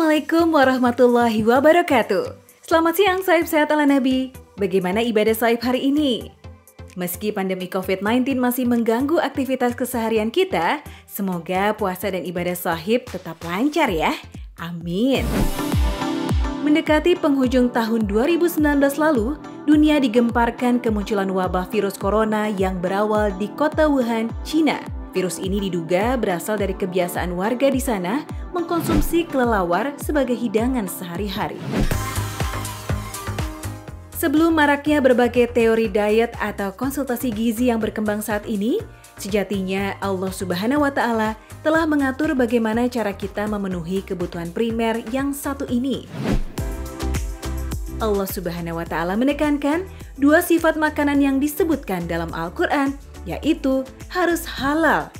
Assalamualaikum warahmatullahi wabarakatuh. Selamat siang sahib sehat ala Nabi. Bagaimana ibadah sahib hari ini? Meski pandemi COVID-19 masih mengganggu aktivitas keseharian kita, semoga puasa dan ibadah sahib tetap lancar ya. Amin. Mendekati penghujung tahun 2019 lalu, dunia digemparkan kemunculan wabah virus corona yang berawal di kota Wuhan, Cina. Virus ini diduga berasal dari kebiasaan warga di sana mengkonsumsi kelelawar sebagai hidangan sehari-hari. Sebelum maraknya berbagai teori diet atau konsultasi gizi yang berkembang saat ini, sejatinya Allah Subhanahu wa Ta'ala telah mengatur bagaimana cara kita memenuhi kebutuhan primer yang satu ini. Allah Subhanahu wa Ta'ala menekankan dua sifat makanan yang disebutkan dalam Al-Quran, yaitu harus halal.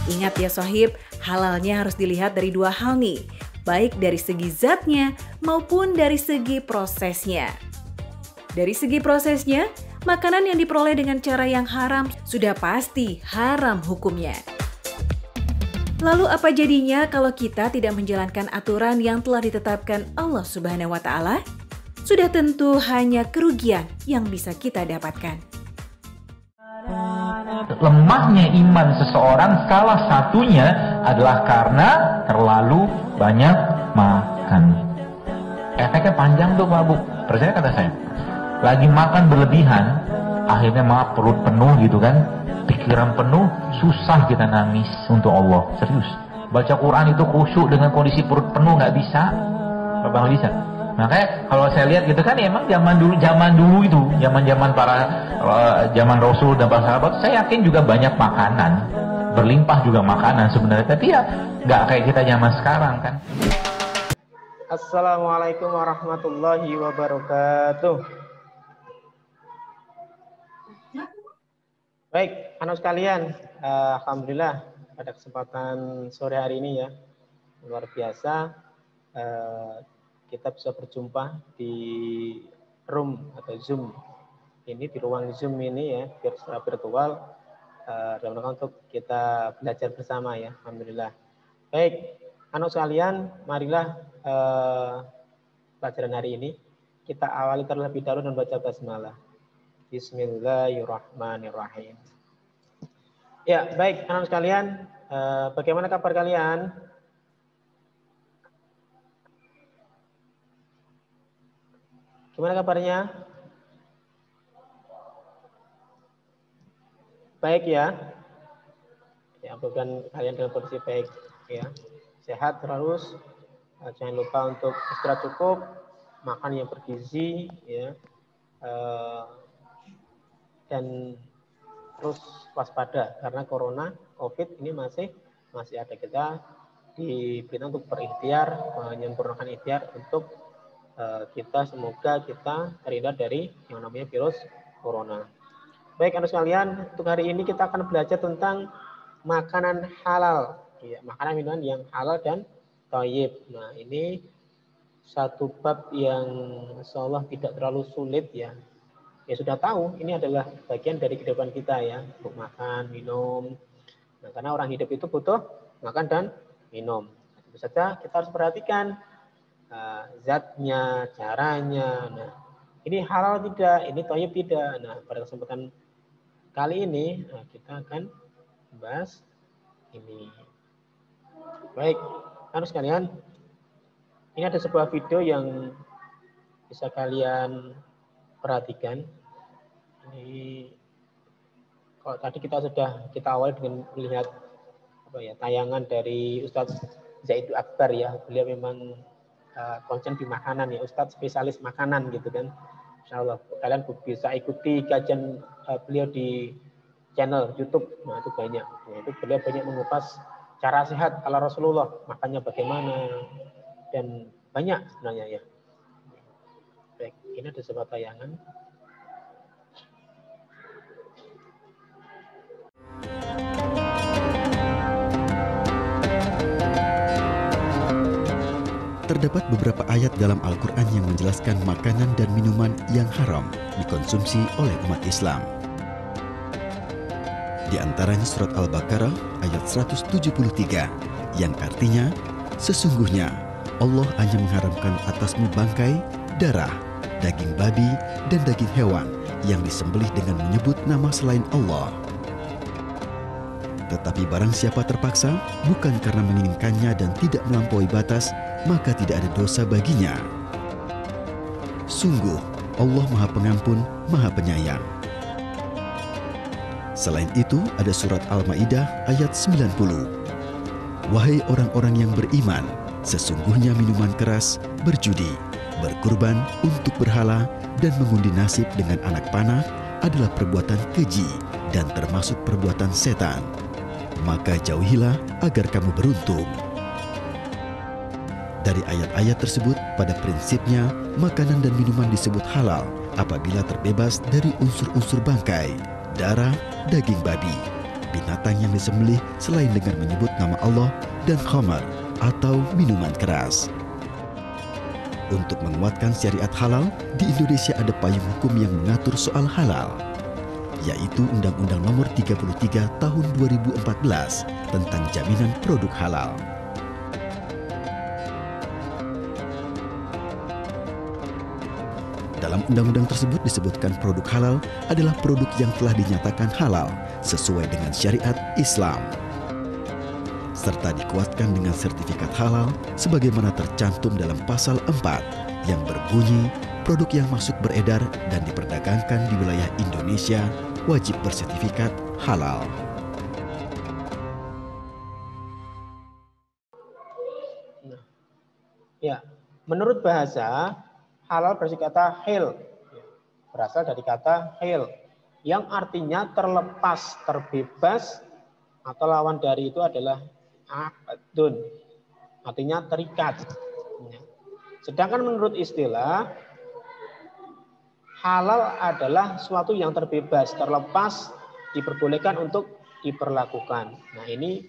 Ingat ya sohib, halalnya harus dilihat dari dua hal nih, baik dari segi zatnya maupun dari segi prosesnya. Dari segi prosesnya, makanan yang diperoleh dengan cara yang haram sudah pasti haram hukumnya. Lalu apa jadinya kalau kita tidak menjalankan aturan yang telah ditetapkan Allah Subhanahu wa Ta'ala? Sudah tentu hanya kerugian yang bisa kita dapatkan. Lemahnya iman seseorang salah satunya adalah karena terlalu banyak makan. Efeknya panjang tuh Pak Bu. Percaya kata saya. Lagi makan berlebihan, akhirnya maaf perut penuh gitu kan, pikiran penuh, susah kita nangis untuk Allah. Serius. Baca Quran itu khusyuk dengan kondisi perut penuh nggak bisa. Bapak nggak bisa. Makanya kalau saya lihat gitu kan, emang zaman dulu itu, zaman para zaman Rasul dan para sahabat, saya yakin juga banyak makanan, berlimpah juga makanan sebenarnya, tapi ya nggak kayak kita zaman sekarang kan. Assalamualaikum warahmatullahi wabarakatuh. Baik, anak sekalian, alhamdulillah pada kesempatan sore hari ini ya, luar biasa. Kita bisa berjumpa di room atau Zoom ini, di ruang Zoom ini ya, secara virtual, dalam rangka untuk kita belajar bersama ya, alhamdulillah. Baik, anak sekalian, marilah pelajaran hari ini kita awali terlebih dahulu dengan baca basmalah. Bismillahirrahmanirrahim. Ya, baik anak sekalian, bagaimana kabar kalian? Gimana kabarnya? Baik ya. Ya, mudah-mudahan kalian dalam kondisi baik ya. Sehat terus. Jangan lupa untuk istirahat cukup, makan yang bergizi ya. Dan terus waspada karena corona, Covid ini masih ada. Kita diberitahu untuk berikhtiar, menyempurnakan ikhtiar untuk kita, semoga kita terhindar dari yang namanya virus corona. Baik anak sekalian, untuk hari ini kita akan belajar tentang makanan halal, ya, makanan minuman yang halal dan thayyib. Nah, ini satu bab yang insyaallah tidak terlalu sulit ya. Ya sudah tahu, ini adalah bagian dari kehidupan kita ya, untuk makan, minum. Nah, karena orang hidup itu butuh makan dan minum. Tentu saja kita harus perhatikan zatnya, caranya. Nah, ini halal tidak, ini thayyib tidak. Nah, pada kesempatan kali ini kita akan bahas ini. Baik, harus kalian, ini ada sebuah video yang bisa kalian perhatikan. Ini kalau tadi kita awal dengan melihat tayangan dari Ustadz Zaidul Akbar ya. Beliau memang konsen di makanan ya, Ustadz spesialis makanan gitu kan. Insyaallah kalian bisa ikuti kajian beliau di channel YouTube. Nah, itu banyak. Nah, itu beliau banyak mengupas cara sehat ala Rasulullah, makannya bagaimana, dan banyak sebenarnya ya. Baik, ini ada sebuah tayangan. Terdapat beberapa ayat dalam Al-Quran yang menjelaskan makanan dan minuman yang haram dikonsumsi oleh umat Islam. Di antaranya surat Al-Baqarah ayat 173 yang artinya, sesungguhnya Allah hanya mengharamkan atasmu bangkai, darah, daging babi, dan daging hewan yang disembelih dengan menyebut nama selain Allah. Tetapi barang siapa terpaksa, bukan karena menginginkannya dan tidak melampaui batas, maka tidak ada dosa baginya. Sungguh, Allah Maha Pengampun, Maha Penyayang. Selain itu, ada surat Al-Maidah ayat 90. Wahai orang-orang yang beriman, sesungguhnya minuman keras, berjudi, berkurban untuk berhala, dan mengundi nasib dengan anak panah adalah perbuatan keji dan termasuk perbuatan setan. Maka jauhilah agar kamu beruntung. Dari ayat-ayat tersebut, pada prinsipnya, makanan dan minuman disebut halal apabila terbebas dari unsur-unsur bangkai, darah, daging babi, binatang yang disembelih selain dengan menyebut nama Allah, dan khamar atau minuman keras. Untuk menguatkan syariat halal, di Indonesia ada payung hukum yang mengatur soal halal, yaitu Undang-Undang Nomor 33 Tahun 2014 tentang Jaminan Produk Halal. Dalam undang-undang tersebut disebutkan produk halal adalah produk yang telah dinyatakan halal sesuai dengan syariat Islam, serta dikuatkan dengan sertifikat halal sebagaimana tercantum dalam pasal 4 yang berbunyi produk yang masuk beredar dan diperdagangkan di wilayah Indonesia wajib bersertifikat halal. Ya, menurut bahasa, halal berarti kata hil, berasal dari kata hil, yang artinya terlepas, terbebas, atau lawan dari itu adalah aqdun, artinya terikat. Sedangkan menurut istilah, halal adalah suatu yang terbebas, terlepas, diperbolehkan untuk diperlakukan. Nah, ini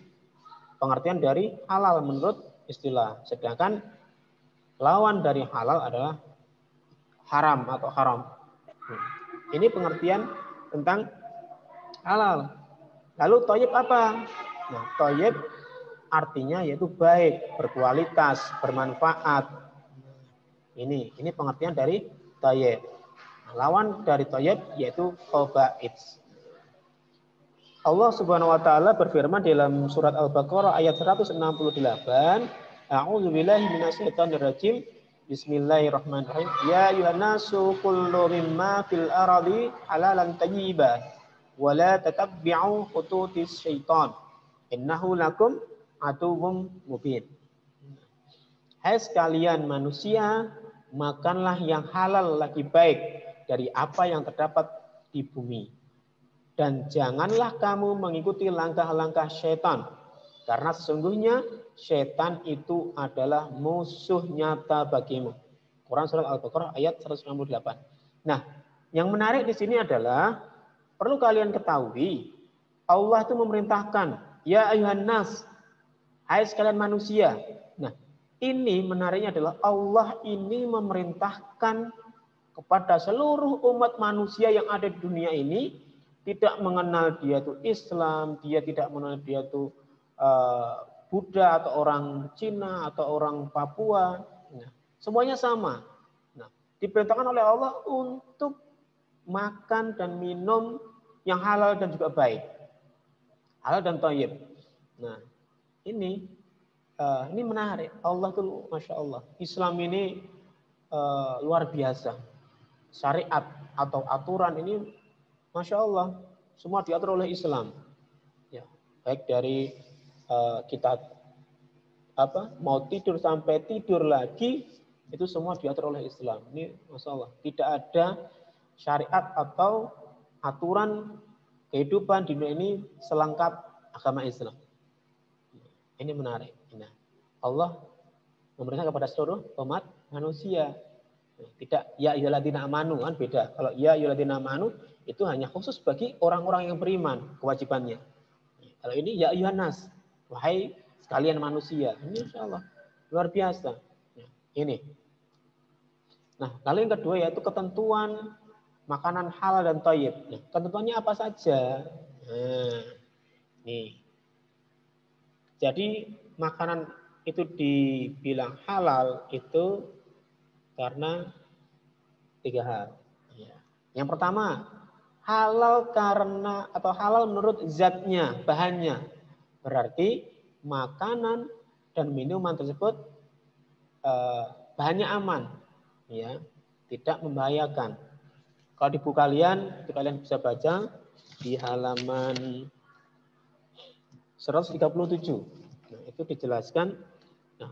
pengertian dari halal menurut istilah. Sedangkan lawan dari halal adalah haram atau haram. Ini pengertian tentang halal. Lalu thayyib apa? Nah, thayyib artinya yaitu baik, berkualitas, bermanfaat. Ini pengertian dari thayyib. Lawan dari thayyib yaitu khaba'ith. Allah Subhanahu wa taala berfirman dalam surat Al-Baqarah ayat 168, A'udzubillahi minasyaitonir rajim. Bismillahirrahmanirrahim. Ya ayyuhan nasu kullu mimma fil ardi halalan thayyiban wa la tatabbi'u khututis syaitan. Innahu lakum aduwwum mubin. Hai sekalian manusia, makanlah yang halal lagi baik dari apa yang terdapat di bumi. Dan janganlah kamu mengikuti langkah-langkah syaitan. Karena sesungguhnya syaitan itu adalah musuh nyata bagimu. Quran surat Al-Baqarah ayat 168. Nah, yang menarik di sini adalah perlu kalian ketahui Allah itu memerintahkan, ya ayuhan nas, hai sekalian manusia. Nah, ini menariknya adalah Allah ini memerintahkan kepada seluruh umat manusia yang ada di dunia ini, tidak mengenal dia itu Islam, dia tidak mengenal dia itu Buddha atau orang Cina atau orang Papua, nah, semuanya sama. Nah, diperintahkan oleh Allah untuk makan dan minum yang halal dan juga baik, halal dan thayyib. Nah, ini menarik. Allah tuh, masya Allah, Islam ini luar biasa. Syariat atau aturan ini, masya Allah, semua diatur oleh Islam. Ya, baik dari kita mau tidur sampai tidur lagi itu semua diatur oleh Islam. Ini masya Allah, tidak ada syariat atau aturan kehidupan di dunia ini selengkap agama Islam. Ini menarik. Nah, Allah memerintahkan kepada seluruh umat manusia. Tidak ya ayyuhalladzina amanu, kan beda. Kalau ya ayyuhalladzina amanu itu hanya khusus bagi orang-orang yang beriman kewajibannya. Kalau ini ya ayyuhan nas, wahai sekalian manusia. Ini insyaallah luar biasa. ini. Nah, lalu yang kedua yaitu ketentuan makanan halal dan thayyib. Nah, ketentuannya apa saja? Nah, nih. Jadi makanan itu dibilang halal itu karena 3 hal. Yang pertama, halal karena atau halal menurut zatnya, bahannya. Berarti makanan dan minuman tersebut bahannya aman, ya, tidak membahayakan. Kalau di buku kalian, bisa baca di halaman 137. Nah, itu dijelaskan. Nah,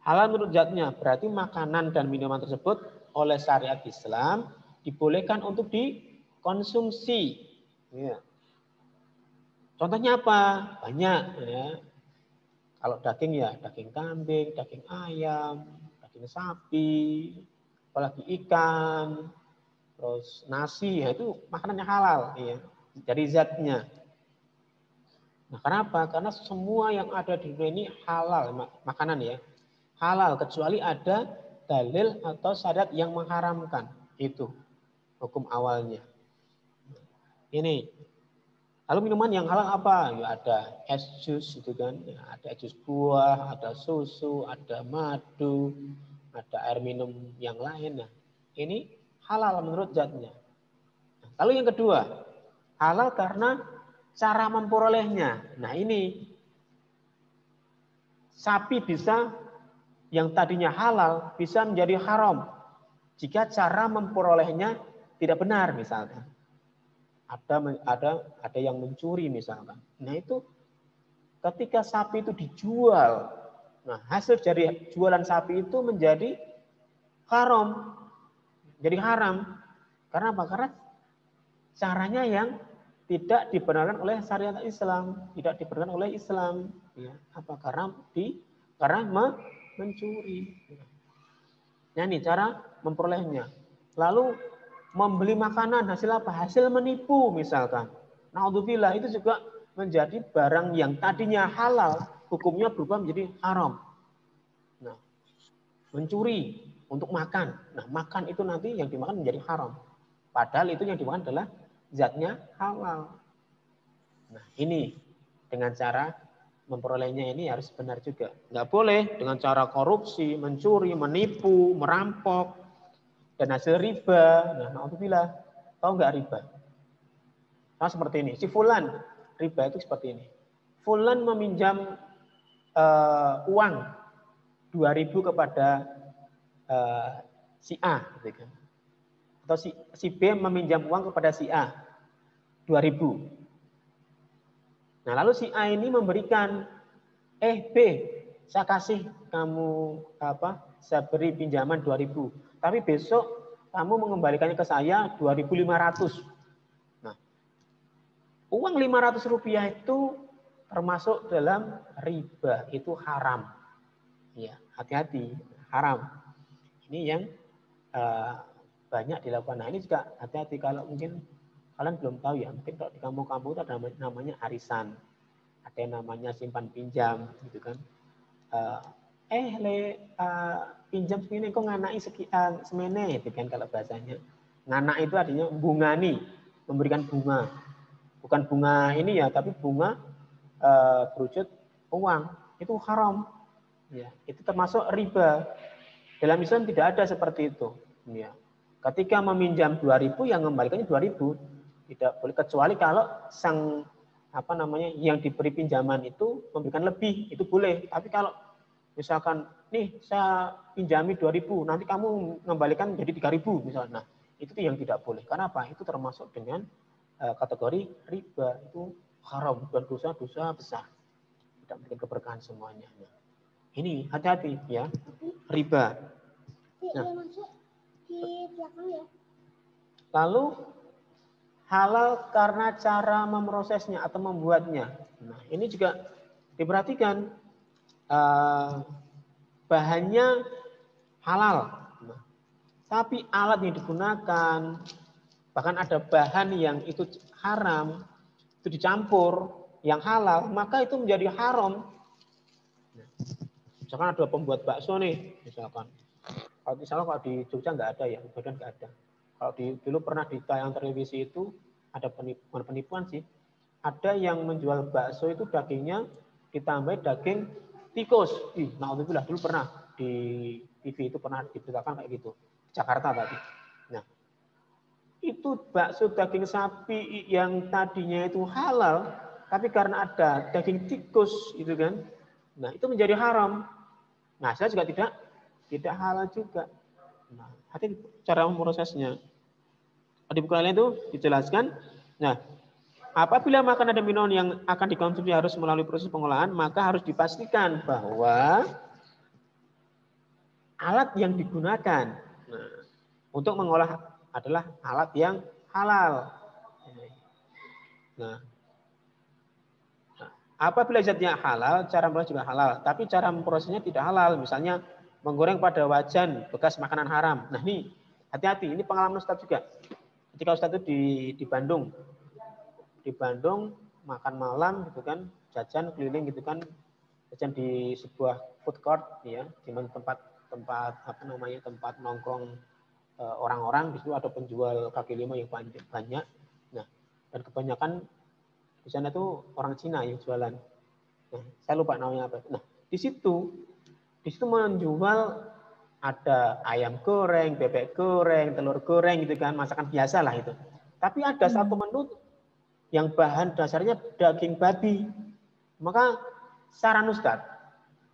halal menurut zatnya berarti makanan dan minuman tersebut oleh syariat Islam dibolehkan untuk dikonsumsi. Ya. Contohnya apa? Banyak. Ya. Kalau daging ya daging kambing, daging ayam, daging sapi, apalagi ikan, terus nasi, ya itu makanannya halal. Ya. Dari zatnya. Nah, kenapa? Karena semua yang ada di dunia ini halal makanan ya. Halal kecuali ada dalil atau syariat yang mengharamkan. Itu hukum awalnya. Ini. Lalu minuman yang halal apa? Ya ada es jus itu kan, ya, ada jus buah, ada susu, ada madu, ada air minum yang lain. Nah, ini halal menurut zatnya. Nah, lalu yang kedua, halal karena cara memperolehnya. Nah, ini sapi bisa yang tadinya halal bisa menjadi haram jika cara memperolehnya tidak benar misalkan. Ada yang mencuri misalkan. Nah itu ketika sapi itu dijual, nah hasil dari jualan sapi itu menjadi haram, jadi haram. Karena apa? Karena caranya yang tidak dibenarkan oleh syariat Islam, tidak dibenarkan oleh Islam. Ya, apa? Karena mencuri. Nah ini cara memperolehnya. Lalu membeli makanan hasil apa? Hasil menipu misalkan. Naudzubillah itu juga menjadi barang yang tadinya halal, hukumnya berubah menjadi haram. Nah, mencuri untuk makan. Nah, makan itu nanti yang dimakan menjadi haram. Padahal itu yang dimakan adalah zatnya halal. Nah, ini dengan cara memperolehnya ini harus benar juga. Nggak boleh dengan cara korupsi, mencuri, menipu, merampok, dan hasil riba. Nah, naudzubillah, tahu nggak riba? Nah, seperti ini. Si fulan, riba itu seperti ini. Fulan meminjam uang 2.000 kepada si A, gitu kan? Atau si B meminjam uang kepada si A 2.000. Nah, lalu si A ini memberikan, B, saya kasih kamu saya beri pinjaman 2.000. Tapi besok kamu mengembalikannya ke saya 2.500. Nah, uang 500 rupiah itu termasuk dalam riba, itu haram. Ya, hati-hati, haram. Ini yang banyak dilakukan. Nah, ini juga hati-hati kalau mungkin kalian belum tahu ya, mungkin kalau di kampung-kampung itu ada namanya arisan, ada yang namanya simpan pinjam, gitu kan. Pinjam segini kok nganai semene gitu kan kalau bahasanya. Nganak itu artinya bungani, memberikan bunga. Bukan bunga ini ya, tapi bunga berwujud uang. Itu haram. Ya, itu termasuk riba. Dalam Islam tidak ada seperti itu. Ya. Ketika meminjam 2.000 yang mengembalikannya 2.000 tidak boleh, kecuali kalau sang yang diberi pinjaman itu memberikan lebih, itu boleh. Tapi kalau misalkan, nih saya pinjami 2.000, nanti kamu mengembalikan jadi 3.000 misalnya. Nah, itu yang tidak boleh. Karena apa? Itu termasuk dengan kategori riba. Itu haram, bukan dosa-dosa besar. Tidak mungkin keberkahan semuanya. Nah, ini hati-hati ya, riba. Nah, lalu halal karena cara memprosesnya atau membuatnya. Nah, ini juga diperhatikan. Bahannya halal, tapi alat yang digunakan, bahkan ada bahan yang itu haram, itu dicampur yang halal, maka itu menjadi haram. Misalkan ada pembuat bakso nih, misalkan. Kalau di Jogja nggak ada ya, Medan nggak ada. Kalau dulu pernah di tayang televisi itu ada penipuan sih. Ada yang menjual bakso itu dagingnya ditambah daging tikus. Naudzubillah, dulu pernah di TV itu pernah diberitakan kayak gitu. Jakarta tadi. Nah, itu bakso daging sapi yang tadinya itu halal, tapi karena ada daging tikus itu kan, nah itu menjadi haram. Nah, saya juga tidak halal juga. Nah, hati cara memprosesnya. Di buku lain itu dijelaskan. Nah, apabila makanan dan minuman yang akan dikonsumsi harus melalui proses pengolahan, maka harus dipastikan bahwa alat yang digunakan untuk mengolah adalah alat yang halal. Nah, apabila zatnya halal, cara memproses juga halal, tapi cara memprosesnya tidak halal. Misalnya menggoreng pada wajan bekas makanan haram. Nah, ini hati-hati, ini pengalaman Ustadz juga. Ketika Ustadz itu di Bandung. Di Bandung makan malam gitu kan, jajan keliling gitu kan, jajan di sebuah food court ya, di mana tempat nongkrong orang-orang. Di situ ada penjual kaki lima yang banyak. Nah, dan kebanyakan di sana tuh orang Cina yang jualan. Nah, saya lupa namanya apa. Nah, di situ menjual ada ayam goreng, bebek goreng, telur goreng gitu kan, masakan biasa lah itu. Tapi ada satu menu yang bahan dasarnya daging babi. Maka saran Ustadz,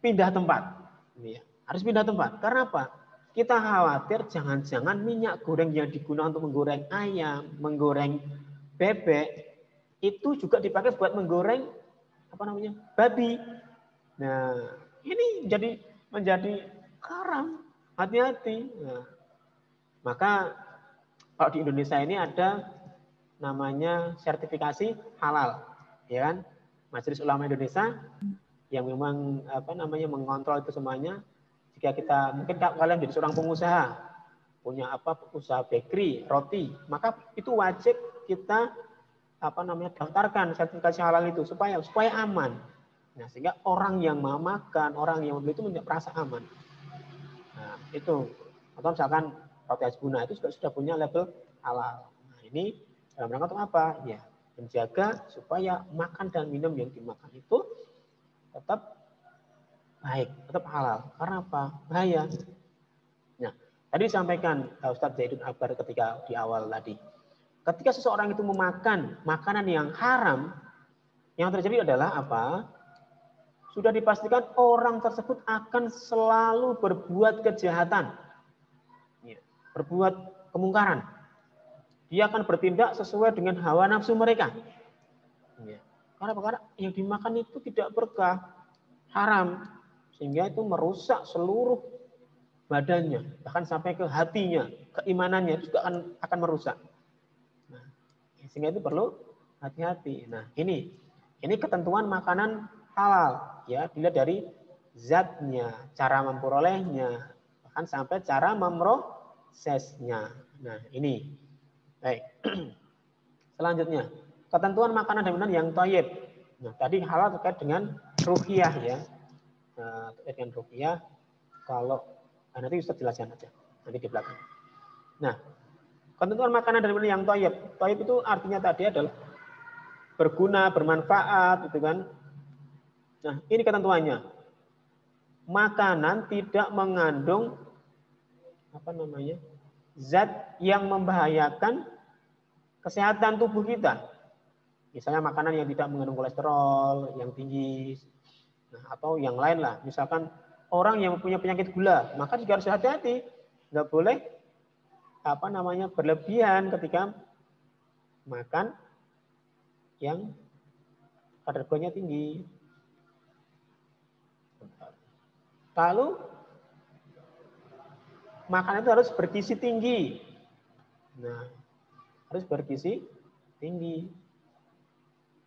pindah tempat. Ya, harus pindah tempat. Karena apa? Kita khawatir jangan-jangan minyak goreng yang digunakan untuk menggoreng ayam, menggoreng bebek, itu juga dipakai buat menggoreng babi. Nah, ini menjadi haram. Hati-hati. Nah, maka kalau di Indonesia ini ada namanya sertifikasi halal, ya kan? Majelis Ulama Indonesia yang memang mengontrol itu semuanya. Jika kita mungkin kalian jadi seorang pengusaha, punya usaha bakery, roti, maka itu wajib kita daftarkan sertifikasi halal itu supaya aman. Nah, sehingga orang yang mau makan, orang yang membeli itu merasa aman. Nah, itu. Atau misalkan roti Hasbuna itu juga sudah punya label halal. Nah, ini dalam rangka untuk apa? Ya, menjaga supaya makan dan minum yang dimakan itu tetap baik, tetap halal. Karena apa? Bahaya. Nah, tadi disampaikan Ustadz Zaidun Akbar ketika di awal tadi. Ketika seseorang itu memakan makanan yang haram, yang terjadi adalah apa? Sudah dipastikan orang tersebut akan selalu berbuat kejahatan, berbuat kemungkaran. Dia akan bertindak sesuai dengan hawa nafsu mereka. Karena yang dimakan itu tidak berkah, haram, sehingga itu merusak seluruh badannya, bahkan sampai ke hatinya, keimanannya itu juga akan merusak. Nah, sehingga itu perlu hati-hati. Nah, ini ketentuan makanan halal, ya, dilihat dari zatnya, cara memperolehnya, bahkan sampai cara memprosesnya. Nah, ini. Baik. Selanjutnya, ketentuan makanan dan minuman yang thayyib. Nah, tadi halal terkait dengan ruqyah ya. Nah, terkait dengan ruqyah, kalau nanti Ustaz jelaskan aja nanti di belakang. Nah, ketentuan makanan dan minuman yang thayyib. Thayyib itu artinya tadi adalah berguna, bermanfaat, gitu kan. Nah, ini ketentuannya. Makanan tidak mengandung zat yang membahayakan kesehatan tubuh kita. Misalnya makanan yang tidak mengandung kolesterol yang tinggi, atau yang lain lah. Misalkan orang yang punya penyakit gula, maka juga harus hati-hati. Nggak boleh berlebihan ketika makan yang kadar gulanya tinggi. Lalu makanan itu harus bergizi tinggi. Nah, harus bergizi tinggi.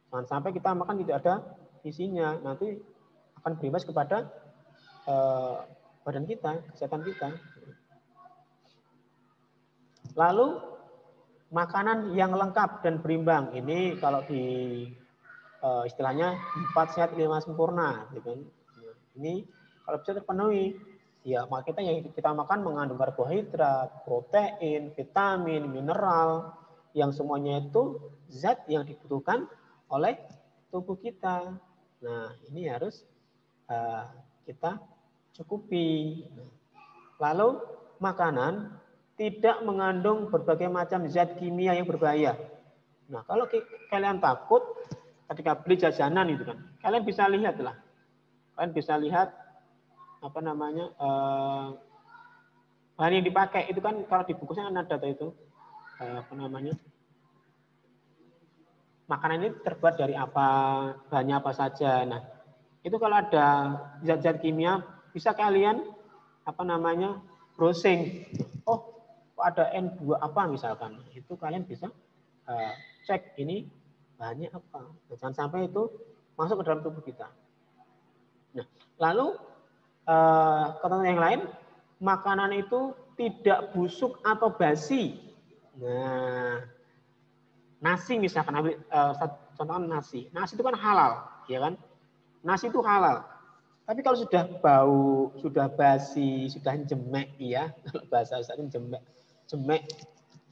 Jangan sampai kita makan tidak ada gizinya, nanti akan berimbas kepada badan kita, kesehatan kita. Lalu makanan yang lengkap dan berimbang, ini kalau di istilahnya 4 sehat 5 sempurna, gitu kan. Ini Kalau bisa terpenuhi, ya maka yang kita makan mengandung karbohidrat, protein, vitamin, mineral, yang semuanya itu zat yang dibutuhkan oleh tubuh kita. Nah, ini harus kita cukupi. Lalu makanan tidak mengandung berbagai macam zat kimia yang berbahaya. Nah, kalau kalian takut ketika beli jajanan itu kan, kalian bisa lihat lah. Kalian bisa lihat apa namanya bahan yang dipakai itu kan, kalau di bukusnya kan ada itu apa namanya, makanan ini terbuat dari apa, bahannya apa saja. Nah, itu kalau ada zat-zat kimia bisa kalian apa namanya browsing. Oh, ada N2 apa misalkan. Itu kalian bisa cek ini bahannya apa. Nah, jangan sampai itu masuk ke dalam tubuh kita. Nah, lalu ketentuan yang lain, makanan itu tidak busuk atau basi. Nah, nasi misalkan, contohnya nasi. Nasi itu kan halal, ya kan? Nasi itu halal. Tapi kalau sudah bau, sudah basi, sudah jemek, ya, kalau bahasa Ustaz itu jemek,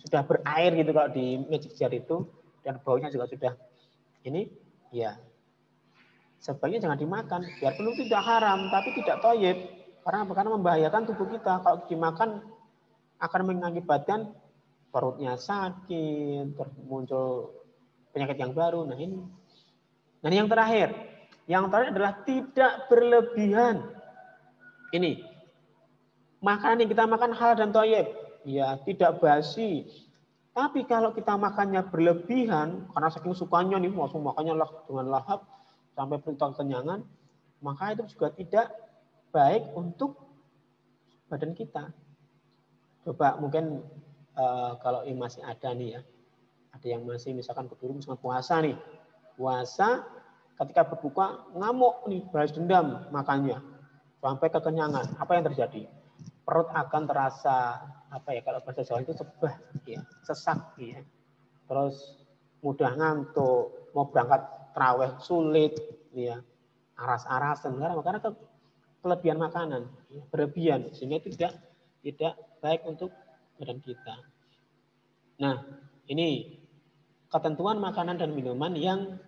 sudah berair gitu kalau di magic jar itu, dan baunya juga sudah ini, ya, sebaiknya jangan dimakan. Biarpun itu tidak haram, tapi tidak thayyib. Karena membahayakan tubuh kita. Kalau dimakan akan mengakibatkan perutnya sakit, muncul penyakit yang baru. Nah ini. Dan yang terakhir adalah tidak berlebihan. Ini makanan yang kita makan halal dan thayyib, ya tidak basi. Tapi kalau kita makannya berlebihan, karena saking sukanya nih, langsung makannya dengan lahap sampai perut kenyangan, maka itu juga tidak baik untuk badan kita. Coba mungkin kalau ini masih ada nih ya, ada yang masih misalkan keburu misalkan puasa nih, puasa ketika berbuka ngamuk nih, balas dendam makannya sampai kekenyangan, apa yang terjadi? Perut akan terasa apa ya, kalau bahasa Jawa itu sebah, ya, sesak, ya. Terus mudah ngantuk, mau berangkat tarawih sulit, ya, aras-arasan karena kelebihan makanan, ya, berlebihan, sehingga tidak baik untuk badan kita. Nah, ini ketentuan makanan dan minuman yang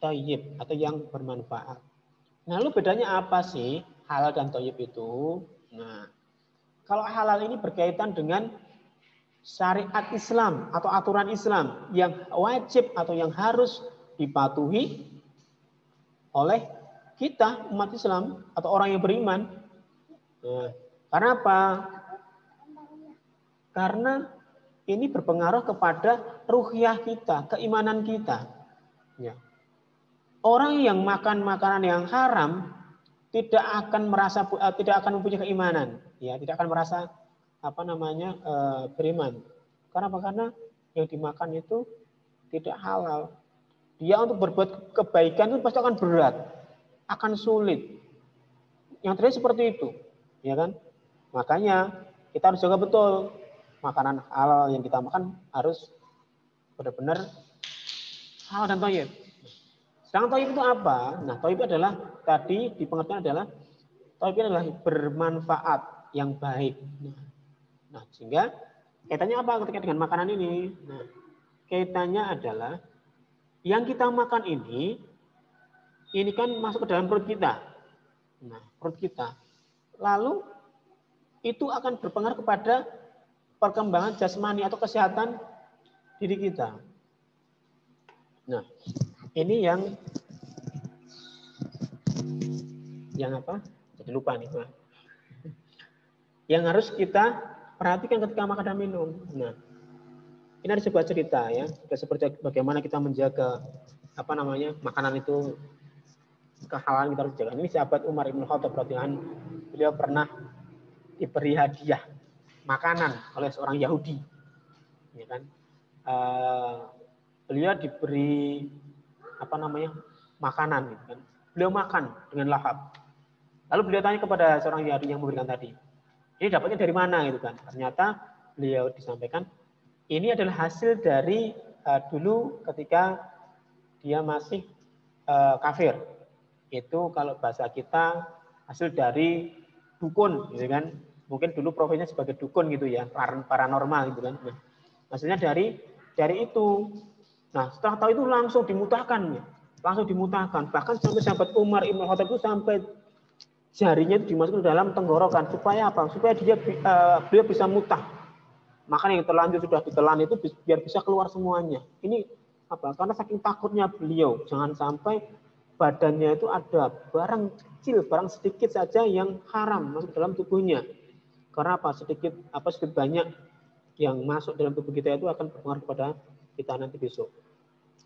thayyib atau yang bermanfaat. Nah, lalu bedanya apa sih halal dan thayyib itu? Nah, kalau halal ini berkaitan dengan syariat Islam atau aturan Islam yang wajib atau yang harus dipatuhi oleh kita umat Islam atau orang yang beriman. Nah, karena apa? Karena ini berpengaruh kepada ruhiyah kita, keimanan kita. Ya. Orang yang makan makanan yang haram tidak akan mempunyai keimanan, ya, tidak akan merasa apa namanya beriman. Karena apa? Karena yang dimakan itu tidak halal. Dia untuk berbuat kebaikan itu pasti akan berat, akan sulit. Yang terjadi seperti itu, ya kan? Makanya kita harus jaga betul makanan halal yang kita makan harus benar-benar halal dan thayyib. Sedangkan thayyib itu apa? Nah, thayyib adalah tadi di pengertian adalah thayyib adalah bermanfaat yang baik. Nah, sehingga kaitannya apa ketika dengan makanan ini? Nah, kaitannya adalah yang kita makan ini kan masuk ke dalam perut kita. Nah, perut kita. Lalu itu akan berpengaruh kepada perkembangan jasmani atau kesehatan diri kita. Nah, ini yang apa? Jadi lupa nih, Pak. Yang harus kita perhatikan ketika makan dan minum. Nah, ini ada sebuah cerita ya, seperti bagaimana kita menjaga apa namanya makanan itu, kehalalan kita harus jaga. Ini sahabat Umar Ibn Khattab radhiyallahu anhu, beliau pernah diberi hadiah makanan oleh seorang Yahudi, ya kan? Beliau diberi apa namanya makanan, gitu kan? Beliau makan dengan lahap. Lalu beliau tanya kepada seorang Yahudi yang memberikan tadi, ini dapatnya dari mana, gitu kan? Ternyata beliau disampaikan, ini adalah hasil dari dulu ketika dia masih kafir. Itu kalau bahasa kita hasil dari dukun, gitu kan? Mungkin dulu profesinya sebagai dukun gitu ya, paranormal gitu kan. Nah, hasilnya dari itu. Nah, setelah tahu itu langsung dimutahkan, langsung dimutahkan. Bahkan sampai sahabat Umar Ibn Khattab itu sampai jarinya itu dimasukkan dalam tenggorokan supaya apa? Supaya beliau bisa mutah. Makanya yang terlanjur sudah ditelan itu biar bisa keluar semuanya. Ini apa? Karena saking takutnya beliau, jangan sampai badannya itu ada barang kecil, barang sedikit saja yang haram masuk dalam tubuhnya. Karena apa? Sedikit banyak yang masuk dalam tubuh kita itu akan berpengaruh kepada kita nanti besok.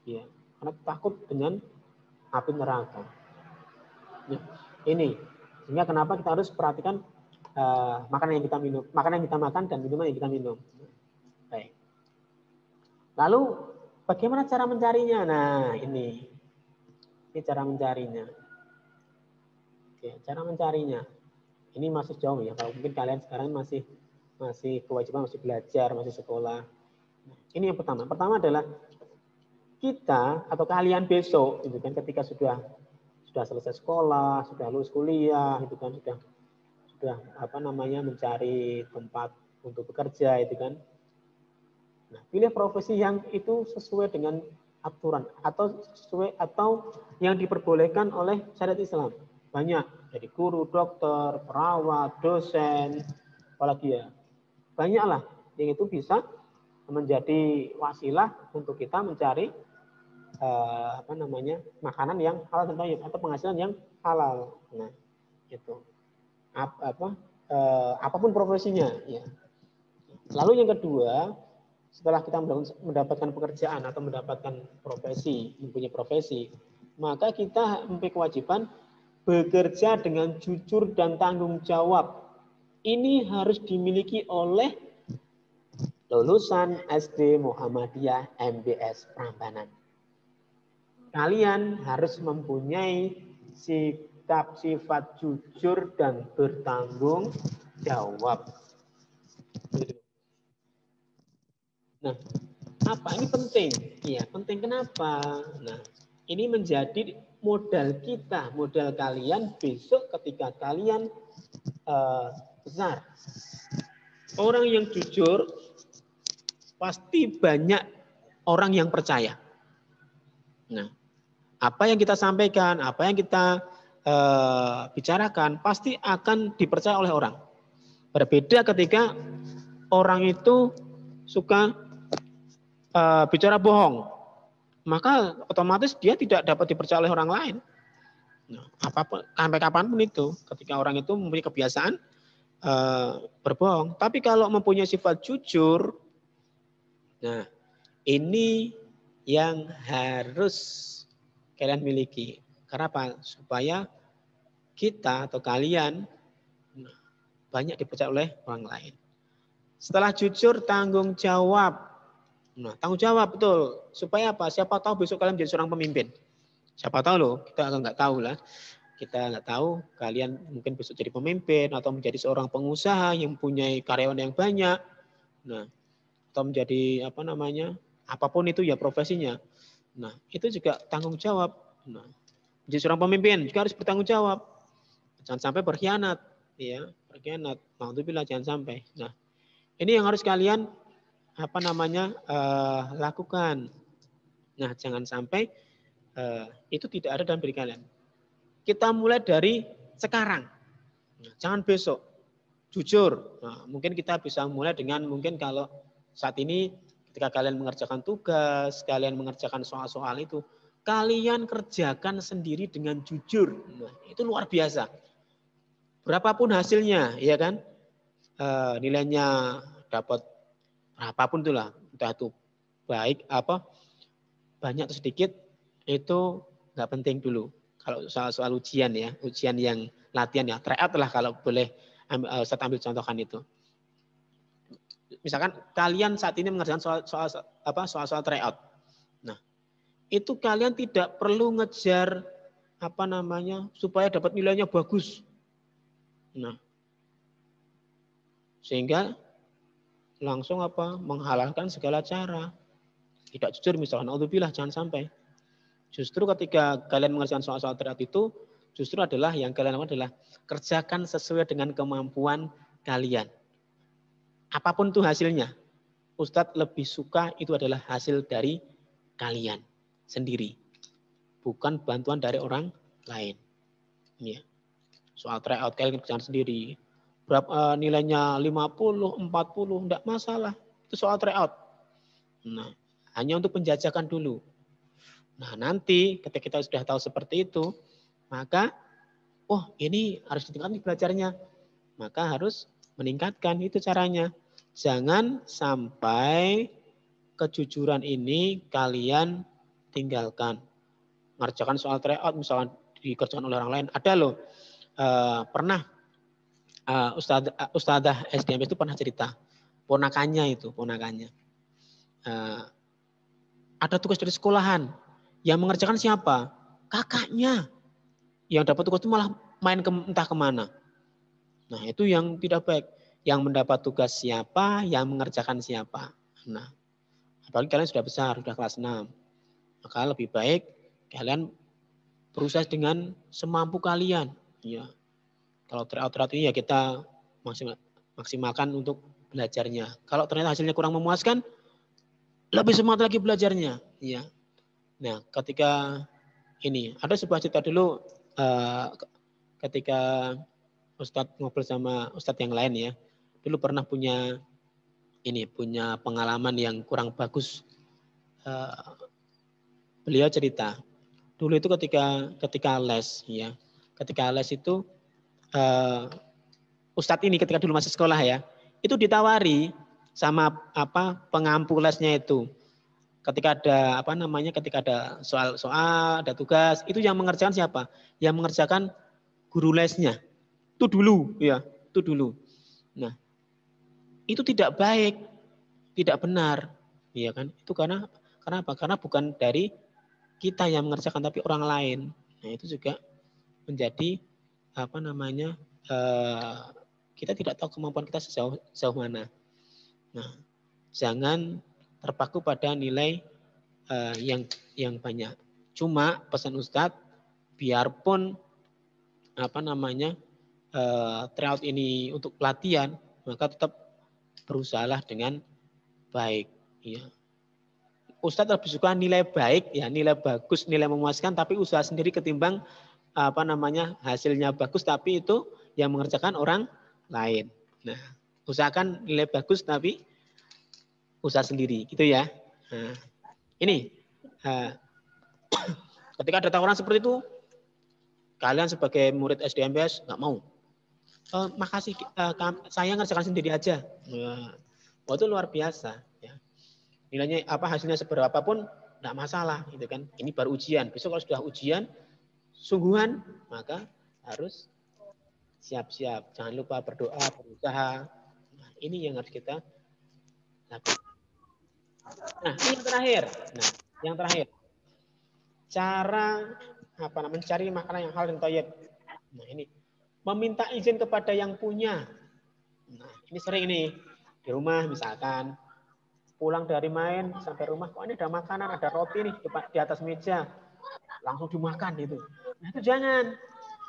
Ya, karena takut dengan api neraka. Ya, ini sehingga kenapa kita harus perhatikan makanan yang kita minum, makanan yang kita makan dan minuman yang kita minum. Baik. Lalu bagaimana cara mencarinya? Nah, ini cara mencarinya. Oke, cara mencarinya. Ini masih jauh ya. Kalau mungkin kalian sekarang masih kewajiban, masih belajar, masih sekolah. Ini yang pertama. Pertama adalah kita atau kalian besok, itu kan ketika sudah selesai sekolah, sudah lulus kuliah, itu kan sudah mencari tempat untuk bekerja, itu kan. Nah, pilih profesi yang itu sesuai dengan aturan atau yang diperbolehkan oleh syariat Islam. Banyak, dari guru, dokter, perawat, dosen, apalagi ya. Banyaklah yang itu bisa menjadi wasilah untuk kita mencari makanan yang halal atau penghasilan yang halal. Nah, itu. Apapun profesinya, ya. Lalu yang kedua, setelah kita mendapatkan pekerjaan atau mendapatkan mempunyai profesi, maka kita mempunyai kewajiban bekerja dengan jujur dan tanggung jawab. Ini harus dimiliki oleh lulusan SD Muhammadiyah MBS Prambanan. Kalian harus mempunyai sikap sifat jujur dan bertanggung jawab. Nah, apa ini penting? Iya, penting kenapa? Nah, ini menjadi modal kita, modal kalian besok ketika kalian besar. Orang yang jujur pasti banyak orang yang percaya. Nah, apa yang kita sampaikan, apa yang kita bicarakan pasti akan dipercaya oleh orang. Berbeda ketika orang itu suka bicara bohong, maka otomatis dia tidak dapat dipercaya oleh orang lain. Nah, apapun, sampai kapanpun itu, ketika orang itu mempunyai kebiasaan berbohong. Tapi kalau mempunyai sifat jujur, nah ini yang harus kalian miliki. Karena apa? Supaya kita atau kalian banyak dipercaya oleh orang lain. Setelah jujur, tanggung jawab. Nah, tanggung jawab betul. Supaya apa? Siapa tahu besok kalian menjadi seorang pemimpin. Siapa tahu loh, kita nggak tahu lah. Kita nggak tahu kalian mungkin besok jadi pemimpin atau menjadi seorang pengusaha yang mempunyai karyawan yang banyak. Nah, atau menjadi apapun itu ya profesinya. Nah, itu juga tanggung jawab. Nah, menjadi seorang pemimpin juga harus bertanggung jawab. Jangan sampai berkhianat, ya, berkhianat. Alhamdulillah jangan sampai. Nah, ini yang harus kalian lakukan. Nah, jangan sampai itu tidak ada dalam diri kalian. Kita mulai dari sekarang. Nah, jangan besok. Jujur. Nah, mungkin kita bisa mulai dengan mungkin kalau saat ini ketika kalian mengerjakan tugas, kalian mengerjakan soal-soal itu, kalian kerjakan sendiri dengan jujur. Nah, itu luar biasa. Berapapun hasilnya, ya kan? Nilainya dapat berapapun itulah, entah itu baik banyak atau sedikit, itu nggak penting dulu. Kalau soal ujian ya, ujian yang latihan ya, tryout lah kalau boleh saya ambil contohkan itu. Misalkan kalian saat ini mengerjakan soal tryout. Nah, itu kalian tidak perlu ngejar supaya dapat nilainya bagus. Nah, sehingga langsung menghalalkan segala cara. Tidak jujur misalkan, naudzubillah, jangan sampai. Justru ketika kalian mengerjakan soal-soal tryout itu, Justru adalah yang kalian lakukan adalah kerjakan sesuai dengan kemampuan kalian. Apapun itu hasilnya, Ustadz lebih suka itu adalah hasil dari kalian sendiri, bukan bantuan dari orang lain. Ya. Soal tryout kalian kerjaan sendiri, berapa nilainya 50, 40, enggak masalah. Itu soal tryout. Nah, hanya untuk penjajakan dulu. Nah, nanti ketika kita sudah tahu seperti itu, maka oh ini harus ditingkatkan belajarnya. Maka harus meningkatkan, itu caranya. Jangan sampai kejujuran ini kalian tinggalkan. Mengerjakan soal tryout misalkan dikerjakan oleh orang lain. Ada loh, pernah Ustadzah SDMP itu pernah cerita, ponakannya. Ada tugas dari sekolahan, yang mengerjakan siapa? Kakaknya. Yang dapat tugas itu malah main entah kemana. Nah itu yang tidak baik. Yang mendapat tugas siapa, yang mengerjakan siapa. Nah, apalagi kalian sudah besar, sudah kelas 6. Maka lebih baik kalian berusaha dengan semampu kalian. Ya. Kalau tryout ini ya kita maksimalkan untuk belajarnya. Kalau ternyata hasilnya kurang memuaskan, lebih semangat lagi belajarnya. Ya. Nah, ketika ini ada sebuah cerita dulu ketika Ustadz ngobrol sama Ustadz yang lain ya. Dulu pernah punya pengalaman yang kurang bagus. Beliau cerita dulu itu ketika les ya. Ketika les itu Ustadz ini ketika dulu masih sekolah ya, itu ditawari sama pengampu lesnya itu. Ketika ada ketika ada soal-soal, ada tugas, itu yang mengerjakan siapa? Yang mengerjakan guru lesnya. Itu dulu ya, itu dulu. Nah, itu tidak baik, tidak benar, ya kan? Itu karena apa? Karena bukan dari kita yang mengerjakan tapi orang lain. Nah, itu juga menjadi kita tidak tahu kemampuan kita sejauh mana. Nah, jangan terpaku pada nilai yang banyak. Cuma pesan Ustadz, biarpun tryout ini untuk pelatihan, maka tetap berusahalah dengan baik. Ya. Ustadz lebih suka nilai baik, ya nilai bagus, nilai memuaskan, tapi usaha sendiri ketimbang hasilnya bagus, tapi itu yang mengerjakan orang lain. Nah, usahakan nilai bagus, tapi usaha sendiri, gitu ya. Nah, ini ketika ada tawaran seperti itu, kalian sebagai murid SDMPS nggak mau. Makasih, saya ngerjakan sendiri aja. Nah, itu luar biasa. Ya. Nilainya hasilnya seberapa pun nggak masalah, gitu kan. Ini baru ujian. Besok kalau sudah ujian sungguhan, maka harus siap-siap. Jangan lupa berdoa, berusaha. Nah, ini yang harus kita lakukan. Nah, ini yang terakhir. Cara mencari makanan yang halal dan thayyib. Nah, ini meminta izin kepada yang punya. Nah, ini sering ini di rumah misalkan pulang dari main sampai rumah, kok ini ada makanan, ada roti nih di atas meja. Langsung dimakan gitu. Nah, itu jangan.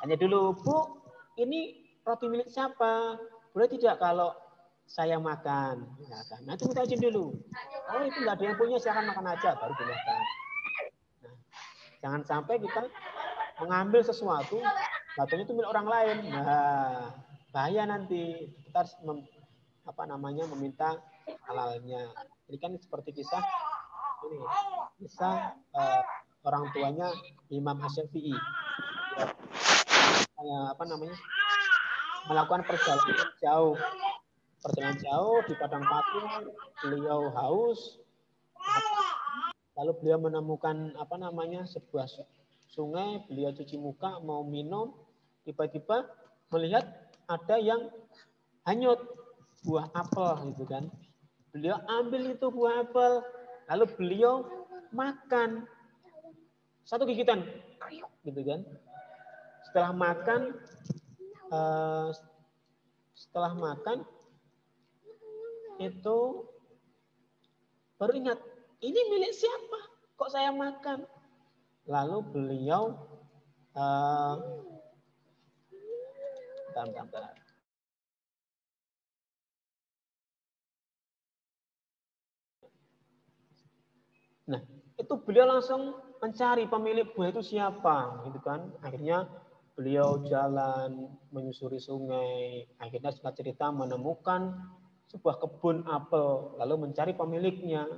Tanya dulu, Bu, ini roti milik siapa? Boleh tidak kalau saya makan? Nah, itu minta izin dulu. Oh, itu nggak ada yang punya, silakan makan aja, baru dimakan. Nah, jangan sampai kita mengambil sesuatu, katanya itu milik orang lain. Nah, bahaya nanti. Kita harus meminta halalnya. Ini kan seperti kisah orang tuanya Imam Asy-Syafi'i. Melakukan perjalanan jauh di padang pasir, beliau haus, lalu beliau menemukan sebuah sungai, beliau cuci muka mau minum, tiba-tiba melihat ada yang hanyut, buah apel gitu kan. Beliau ambil itu buah apel, lalu beliau makan satu gigitan gitu kan. Setelah makan itu baru ingat, ini milik siapa? Kok saya makan? Lalu beliau Bentar. Nah, itu beliau langsung mencari pemilik buah itu siapa, gitu kan. Akhirnya beliau jalan menyusuri sungai, akhirnya singkat cerita menemukan sebuah kebun apel, lalu mencari pemiliknya.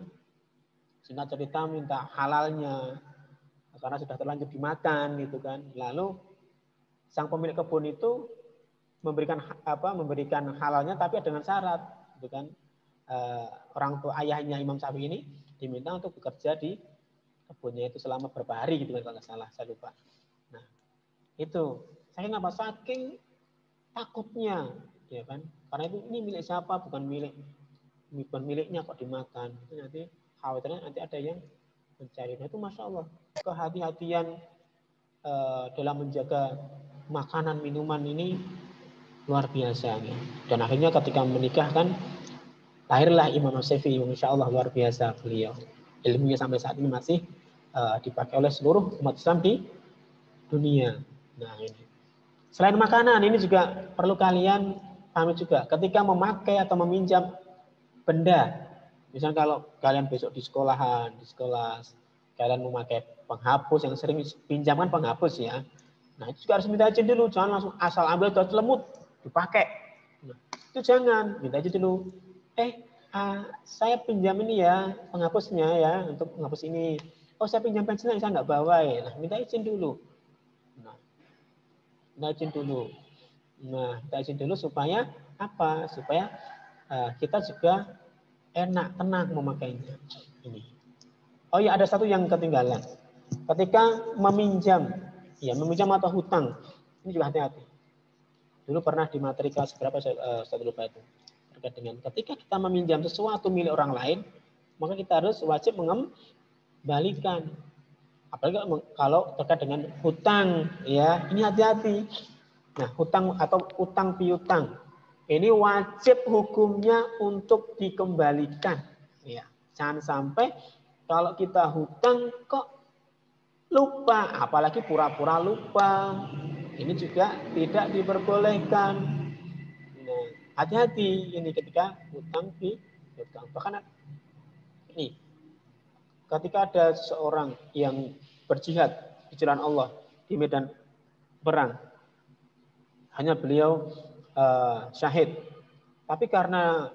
Singkat cerita minta halalnya, karena sudah terlanjur dimakan, gitu kan. Lalu sang pemilik kebun itu memberikan halalnya, tapi dengan syarat, gitu kan. Orang tua ayahnya Imam Syafi'i ini diminta untuk bekerja di kebunnya itu selama beberapa hari, gitu kan, kalau nggak salah, saya lupa. Nah, itu saking takutnya, ya kan, karena itu ini milik siapa, bukan miliknya kok dimakan. Itu nanti khawatirnya nanti ada yang mencari. Nah, itu masya Allah kehati-hatian dalam menjaga makanan minuman ini luar biasa. Ya. Dan akhirnya ketika menikah kan lahirlah Imam Syafi'i, insya Allah luar biasa beliau. Ilmunya sampai saat ini masih dipakai oleh seluruh umat Islam di dunia. Nah ini. Selain makanan, ini juga perlu kalian pahami juga. Ketika memakai atau meminjam benda, misalnya kalau kalian besok di sekolah, kalian memakai penghapus yang sering pinjamkan penghapus ya. Nah itu juga harus minta izin dulu, jangan langsung asal ambil terus lemut dipakai. Nah, itu jangan, minta izin dulu. Saya pinjam ini ya penghapusnya ya untuk menghapus ini. Oh saya pinjam pensilnya, saya nggak bawa ya. Nah, minta izin dulu. Minta izin dulu supaya apa? Supaya kita juga enak, tenang memakainya. Ini. Oh ya, ada satu yang ketinggalan. Ketika meminjam atau hutang, ini juga hati-hati. Dulu pernah di materi kelas berapa saya lupa itu. Terkait dengan ketika kita meminjam sesuatu milik orang lain, maka kita harus wajib mengembalikan. Apalagi kalau terkait dengan hutang, ya ini hati-hati. Nah, hutang atau utang piutang ini wajib hukumnya untuk dikembalikan. Ya, jangan sampai kalau kita hutang kok lupa, apalagi pura-pura lupa. Ini juga tidak diperbolehkan. Nah, hati-hati ini ketika hutang piutang. Bahkan ini ketika ada seorang yang berjihad di jalan Allah di medan perang, hanya beliau syahid. Tapi karena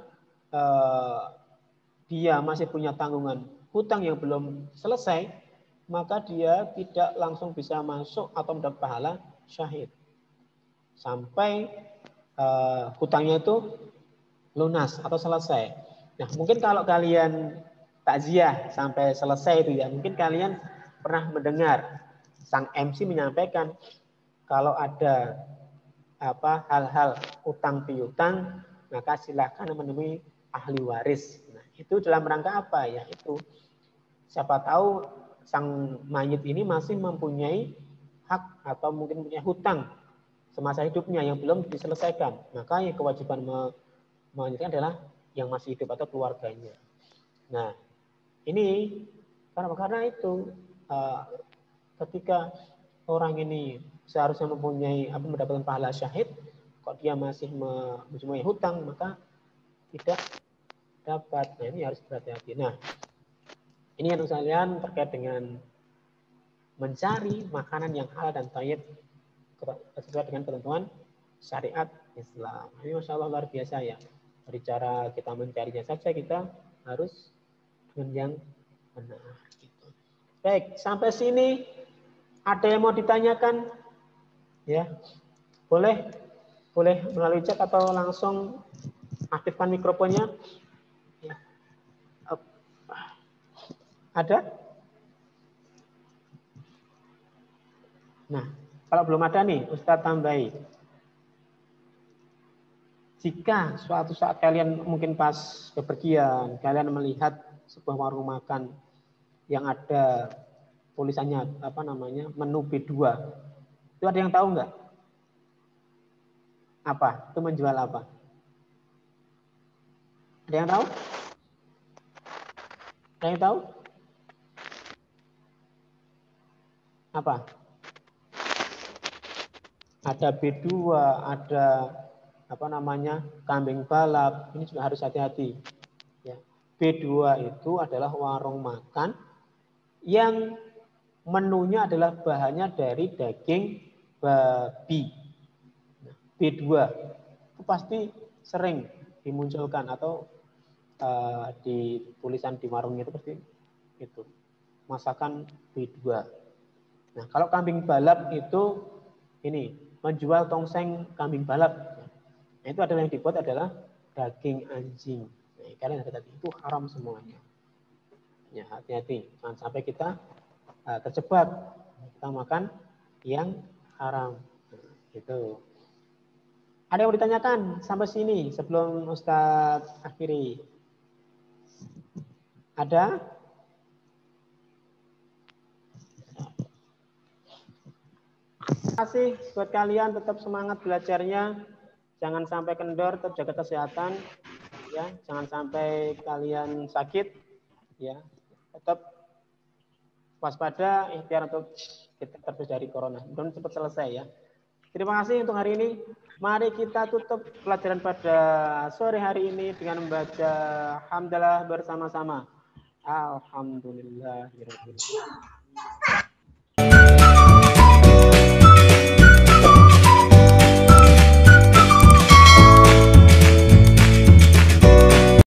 dia masih punya tanggungan hutang yang belum selesai, maka dia tidak langsung bisa masuk atau mendapat pahala syahid. Sampai hutangnya itu lunas atau selesai. Nah, mungkin kalau kalian takziah sampai selesai itu ya, mungkin kalian pernah mendengar sang MC menyampaikan kalau ada hal-hal utang piutang, maka silakan menemui ahli waris. Nah, itu dalam rangka apa ya? Itu siapa tahu sang mayit ini masih mempunyai hak atau mungkin punya hutang semasa hidupnya yang belum diselesaikan. Maka yang kewajiban melanjutkan adalah yang masih hidup atau keluarganya. Nah, ini karena itu ketika orang ini seharusnya mendapatkan pahala syahid, kok dia masih mempunyai hutang, maka tidak dapat. Nah, ini harus berhati-hati. Nah, ini yang sekalian terkait dengan mencari makanan yang halal dan thayyib sesuai dengan ketentuan syariat Islam. Ini masya Allah luar biasa ya. Dari cara kita mencarinya saja kita harus dengan yang benar. Gitu. Baik, sampai sini ada yang mau ditanyakan? Ya, boleh melalui chat atau langsung aktifkan mikrofonnya. Ya. Ada? Nah, kalau belum ada nih, Ustadz tambahi. Jika suatu saat kalian mungkin pas bepergian, kalian melihat sebuah warung makan yang ada tulisannya menu B2. Itu ada yang tahu nggak? Apa? Itu menjual apa? Ada yang tahu? Ada yang tahu? Apa? ada B2, ada apa namanya kambing balap, ini juga harus hati-hati. Ya. B2 itu adalah warung makan yang menunya adalah bahannya dari daging babi. B2 itu pasti sering dimunculkan atau di tulisan di warungnya itu pasti itu masakan B2. Nah, kalau kambing balap itu ini menjual tongseng kambing balap. Nah, itu adalah yang dibuat adalah daging anjing. Nah, kalian hati-hati, itu haram semuanya. Ya, hati-hati, jangan sampai kita terjebak kita makan yang haram. Nah, gitu. Ada yang mau ditanyakan sampai sini sebelum Ustadz akhiri? Ada? Terima kasih buat kalian, tetap semangat belajarnya, jangan sampai kendor, tetap jaga kesehatan, ya, jangan sampai kalian sakit, ya, tetap waspada, ikhtiar untuk kita terhindar dari corona, dan cepat selesai ya. Terima kasih untuk hari ini. Mari kita tutup pelajaran pada sore hari ini dengan membaca hamdalah bersama-sama. Alhamdulillahirabbil alamin.